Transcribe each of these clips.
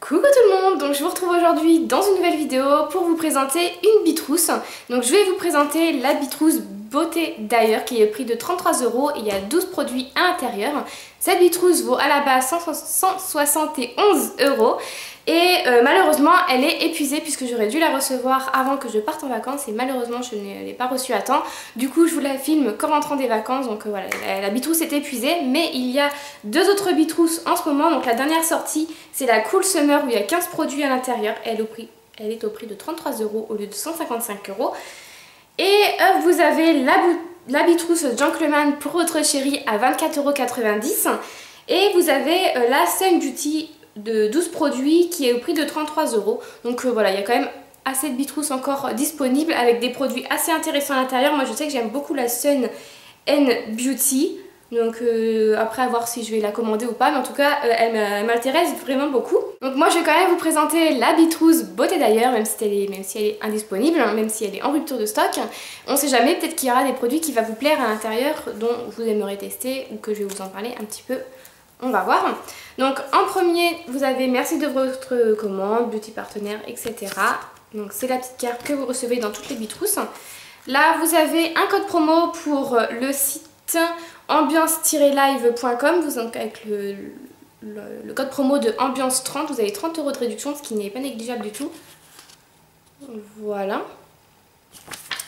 Coucou tout le monde, donc je vous retrouve aujourd'hui dans une nouvelle vidéo pour vous présenter une bitrousse. Donc je vais vous présenter la bitrousse Beauté d'ailleurs qui est au prix de 33 € et il y a 12 produits à l'intérieur. Cette bitrousse vaut à la base 171 € et malheureusement elle est épuisée puisque j'aurais dû la recevoir avant que je parte en vacances et malheureusement je ne l'ai pas reçue à temps. Du coup je vous la filme qu'en rentrant des vacances, donc voilà, la bitrousse est épuisée, mais il y a deux autres bitrousses en ce moment. Donc la dernière sortie c'est la Cool Summer où il y a 15 produits à l'intérieur, elle est au prix de 33 € au lieu de 155 €. Et vous avez la bitrousse Gentleman pour votre chérie à 24,90 € et vous avez la Sun Beauty de 12 produits qui est au prix de 33 €. Donc voilà, il y a quand même assez de bitrousses encore disponibles avec des produits assez intéressants à l'intérieur. Moi je sais que j'aime beaucoup la Sun Beauty. Donc après à voir si je vais la commander ou pas, mais en tout cas elle m'intéresse vraiment beaucoup. Donc moi je vais quand même vous présenter la bitrousse Beauté d'ailleurs, même si elle est indisponible, même si elle est en rupture de stock. On sait jamais, peut-être qu'il y aura des produits qui vont vous plaire à l'intérieur, dont vous aimeriez tester ou que je vais vous en parler un petit peu. On va voir. Donc en premier vous avez merci de votre commande, beauty partenaire, etc. Donc c'est la petite carte que vous recevez dans toutes les bitrousses. Là vous avez un code promo pour le site ambiance-live.com, vous avec le code promo de ambiance 30, vous avez 30 € de réduction, ce qui n'est pas négligeable du tout. Voilà,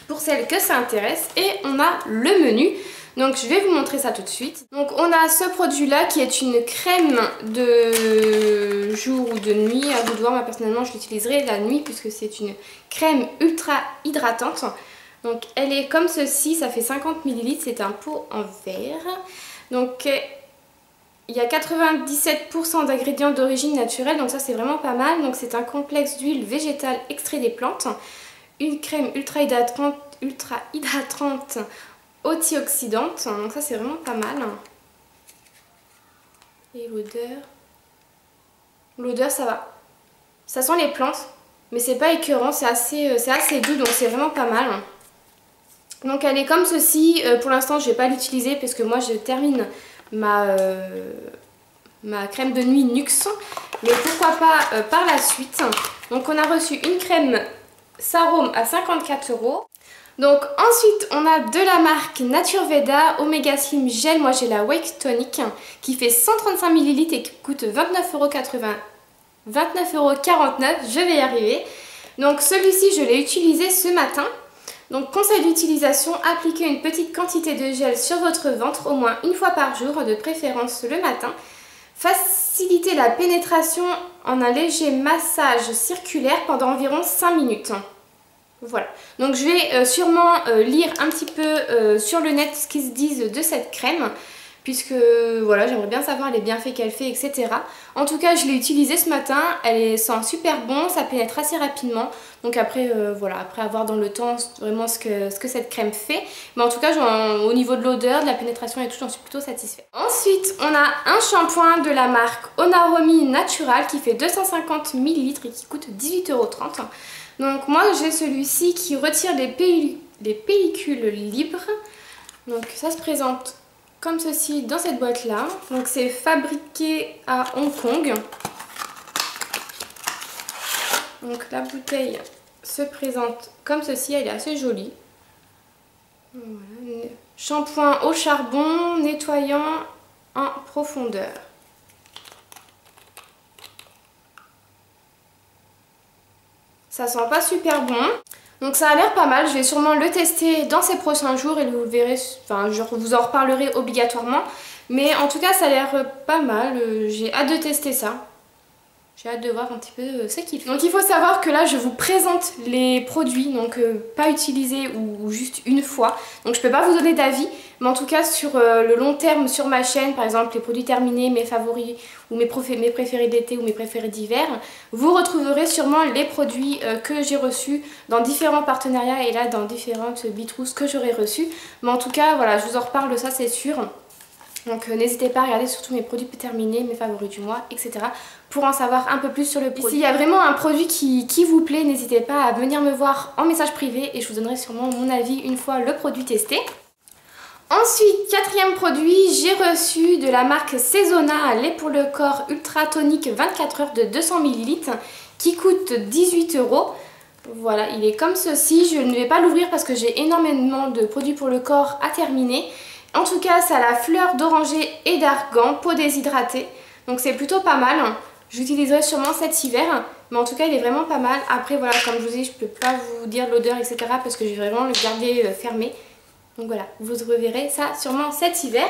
pour celles que ça intéresse. Et on a le menu, donc je vais vous montrer ça tout de suite. Donc on a ce produit là qui est une crème de jour ou de nuit, à vous de voir. Moi personnellement je l'utiliserai la nuit puisque c'est une crème ultra hydratante. Donc elle est comme ceci, ça fait 50 ml, c'est un pot en verre. Donc il y a 97% d'ingrédients d'origine naturelle, donc ça c'est vraiment pas mal. Donc c'est un complexe d'huile végétale extrait des plantes, une crème ultra hydratante antioxydante, donc ça c'est vraiment pas mal. Et l'odeur ça va, ça sent les plantes, mais c'est pas écœurant, c'est assez doux, donc c'est vraiment pas mal. Donc elle est comme ceci, pour l'instant je vais pas l'utiliser parce que moi je termine ma crème de nuit Nuxe, mais pourquoi pas par la suite. Donc on a reçu une crème Sarum à 54 €. Donc ensuite on a de la marque Naturveda Omega Slim Gel, moi j'ai la Wake Tonic qui fait 135 ml et qui coûte 29,49 €, je vais y arriver. Donc celui-ci je l'ai utilisé ce matin. Donc conseil d'utilisation, appliquez une petite quantité de gel sur votre ventre au moins une fois par jour, de préférence le matin. Facilitez la pénétration en un léger massage circulaire pendant environ 5 minutes. Voilà, donc je vais sûrement lire un petit peu sur le net ce qu'ils se disent de cette crème, puisque voilà, j'aimerais bien savoir les bienfaits qu'elle fait, etc. En tout cas, je l'ai utilisée ce matin, elle sent super bon, ça pénètre assez rapidement. Donc après, voilà, après avoir dans le temps vraiment ce que cette crème fait. Mais en tout cas, au niveau de l'odeur, de la pénétration et tout, j'en suis plutôt satisfaite. Ensuite, on a un shampoing de la marque Onaromi Natural qui fait 250 ml et qui coûte 18,30 €. Donc moi, j'ai celui-ci qui retire les pellicules libres. Donc ça se présente comme ceci dans cette boîte là. Donc c'est fabriqué à Hong Kong. Donc la bouteille se présente comme ceci, elle est assez jolie. Voilà. Shampoing au charbon, nettoyant en profondeur. Ça sent pas super bon. Donc ça a l'air pas mal, je vais sûrement le tester dans ces prochains jours et vous le verrez, enfin je vous en reparlerai obligatoirement. Mais en tout cas ça a l'air pas mal, j'ai hâte de tester ça. J'ai hâte de voir un petit peu ce qu'il fait. Donc il faut savoir que là je vous présente les produits, donc pas utilisés ou juste une fois. Donc je peux pas vous donner d'avis, mais en tout cas sur le long terme sur ma chaîne, par exemple les produits terminés, mes favoris ou mes préférés d'été ou mes préférés d'hiver, vous retrouverez sûrement les produits que j'ai reçus dans différents partenariats et là dans différentes bitrousses que j'aurai reçues. Mais en tout cas voilà, je vous en reparle, ça c'est sûr. Donc n'hésitez pas à regarder surtout mes produits terminés, mes favoris du mois, etc. pour en savoir un peu plus sur le produit. S'il y a vraiment un produit qui vous plaît, n'hésitez pas à venir me voir en message privé et je vous donnerai sûrement mon avis une fois le produit testé. Ensuite, quatrième produit, j'ai reçu de la marque Seasona lait pour le corps ultra tonique 24 heures de 200 ml qui coûte 18 €. Voilà, il est comme ceci. Je ne vais pas l'ouvrir parce que j'ai énormément de produits pour le corps à terminer. En tout cas, ça a la fleur d'oranger et d'argan, peau déshydratée. Donc c'est plutôt pas mal. J'utiliserai sûrement cet hiver. Mais en tout cas, il est vraiment pas mal. Après, voilà, comme je vous dis, je peux pas vous dire l'odeur, etc. parce que je vais vraiment le garder fermé. Donc voilà, vous reverrez ça sûrement cet hiver.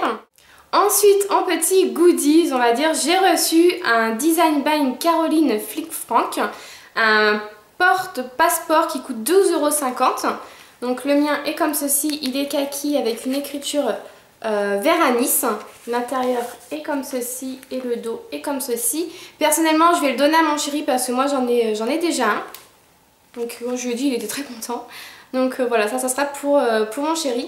Ensuite, en petit goodies, on va dire, j'ai reçu un Design by Caroline Flick Frank. Un porte-passeport qui coûte 12,50 €. Donc le mien est comme ceci, il est kaki avec une écriture vert anis. L'intérieur est comme ceci et le dos est comme ceci. Personnellement, je vais le donner à mon chéri parce que moi j'en ai déjà un. Donc quand je lui ai dit, il était très content. Donc voilà, ça sera pour mon chéri.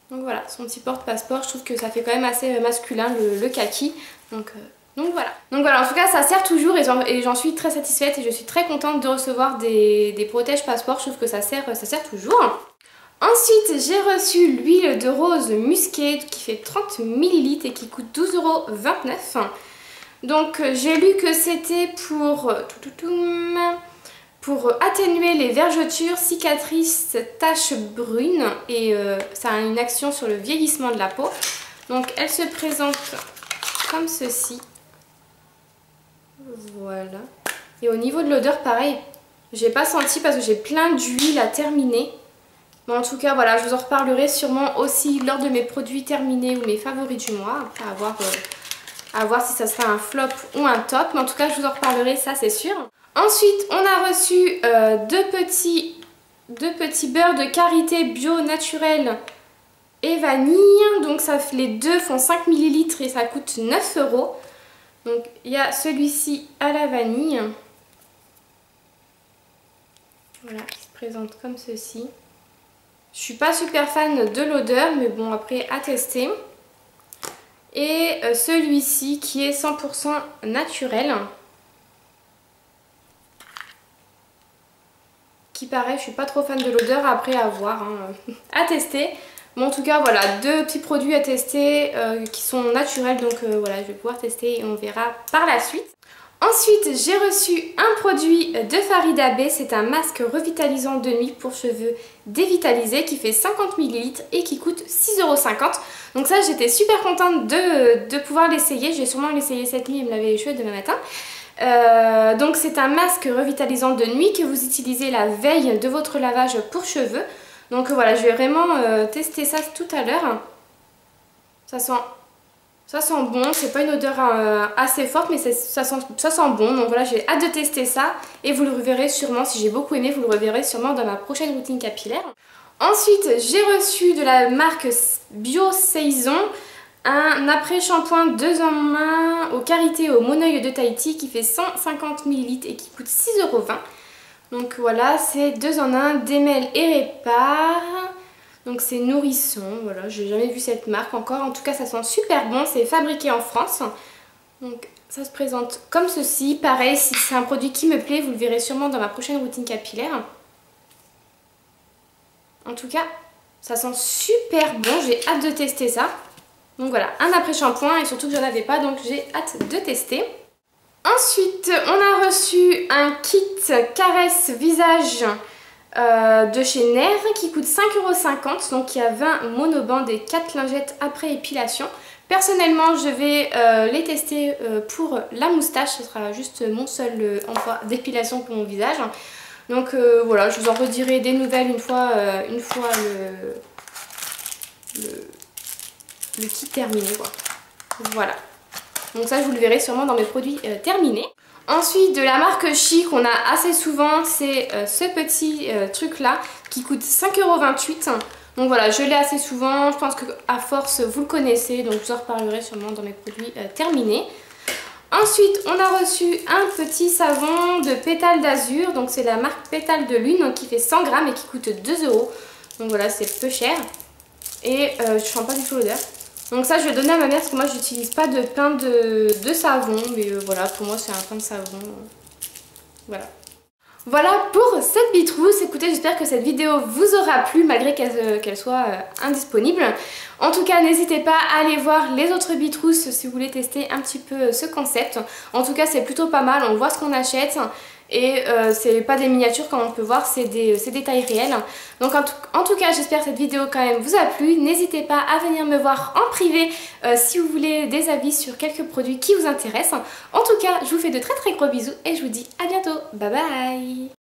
Donc voilà, son petit porte-passeport, je trouve que ça fait quand même assez masculin le kaki. Donc voilà. Donc voilà, en tout cas ça sert toujours et j'en suis très satisfaite et je suis très contente de recevoir des protèges passeports. Je trouve que ça sert toujours. Ensuite, j'ai reçu l'huile de rose musquée qui fait 30 ml et qui coûte 12,29 €. Donc j'ai lu que c'était pour atténuer les vergetures, cicatrices, taches brunes et ça a une action sur le vieillissement de la peau. Donc elle se présente comme ceci. Voilà. Et au niveau de l'odeur, pareil, j'ai pas senti parce que j'ai plein d'huile à terminer. Mais en tout cas, voilà, je vous en reparlerai sûrement aussi lors de mes produits terminés ou mes favoris du mois. Après, à voir si ça sera un flop ou un top. Mais en tout cas, je vous en reparlerai, ça c'est sûr. Ensuite, on a reçu deux petits beurres de karité bio naturel et vanille. Donc les deux font 5 ml et ça coûte 9 €. Donc il y a celui-ci à la vanille. Voilà, qui se présente comme ceci. Je suis pas super fan de l'odeur, mais bon, après à tester. Et celui-ci qui est 100% naturel. Qui paraît, je suis pas trop fan de l'odeur, après à voir, hein, à tester. Mais en tout cas, voilà, deux petits produits à tester qui sont naturels. Donc voilà, je vais pouvoir tester et on verra par la suite. Ensuite, j'ai reçu un produit de Farida Bey, c'est un masque revitalisant de nuit pour cheveux dévitalisés qui fait 50 ml et qui coûte 6,50 €. Donc ça, j'étais super contente de pouvoir l'essayer. Je vais sûrement l'essayer cette nuit et me laver les cheveux demain matin. Donc c'est un masque revitalisant de nuit que vous utilisez la veille de votre lavage pour cheveux. Donc voilà, je vais vraiment tester ça tout à l'heure. Ça sent bon, c'est pas une odeur assez forte mais ça sent bon. Donc voilà, j'ai hâte de tester ça et vous le reverrez sûrement, si j'ai beaucoup aimé, vous le reverrez sûrement dans ma prochaine routine capillaire. Ensuite, j'ai reçu de la marque Bio Saison un après-shampoing 2 en 1 au karité au monoeil de Tahiti qui fait 150 ml et qui coûte 6,20 €. Donc voilà, c'est 2 en 1, démêle et répare. Donc c'est nourrissant, voilà, j'ai jamais vu cette marque encore. En tout cas, ça sent super bon, c'est fabriqué en France. Donc ça se présente comme ceci. Pareil, si c'est un produit qui me plaît, vous le verrez sûrement dans ma prochaine routine capillaire. En tout cas, ça sent super bon, j'ai hâte de tester ça. Donc voilà, un après-shampoing et surtout que j'en avais pas, donc j'ai hâte de tester. Ensuite, on a reçu un kit caresse visage de chez Nair qui coûte 5,50 €. Donc il y a 20 monobandes et 4 lingettes après épilation. Personnellement, je vais les tester pour la moustache. Ce sera juste mon seul endroit d'épilation pour mon visage. Donc voilà, je vous en redirai des nouvelles une fois le kit terminé, quoi. Voilà. Donc ça, je vous le verrez sûrement dans mes produits terminés. Ensuite, de la marque Chic, on a assez souvent, c'est ce petit truc là qui coûte 5,28 €. Donc voilà, je l'ai assez souvent, je pense qu'à force vous le connaissez, donc je vous en reparlerai sûrement dans mes produits terminés. Ensuite, on a reçu un petit savon de pétales d'azur, donc c'est la marque Pétales de Lune qui fait 100 grammes et qui coûte 2 €. Donc voilà, c'est peu cher et je sens pas du tout l'odeur. Donc ça, je vais donner à ma mère parce que moi, j'utilise pas de pain de savon, mais voilà, pour moi, c'est un pain de savon. Voilà. Voilà pour cette bitrousse. Écoutez, j'espère que cette vidéo vous aura plu malgré qu'elle soit indisponible. En tout cas, n'hésitez pas à aller voir les autres bitrousses si vous voulez tester un petit peu ce concept. En tout cas, c'est plutôt pas mal, on voit ce qu'on achète. Et c'est pas des miniatures comme on peut voir, c'est des tailles réelles. Donc en tout cas, j'espère que cette vidéo quand même vous a plu. N'hésitez pas à venir me voir en privé si vous voulez des avis sur quelques produits qui vous intéressent. En tout cas, je vous fais de très gros bisous et je vous dis à bientôt. Bye bye.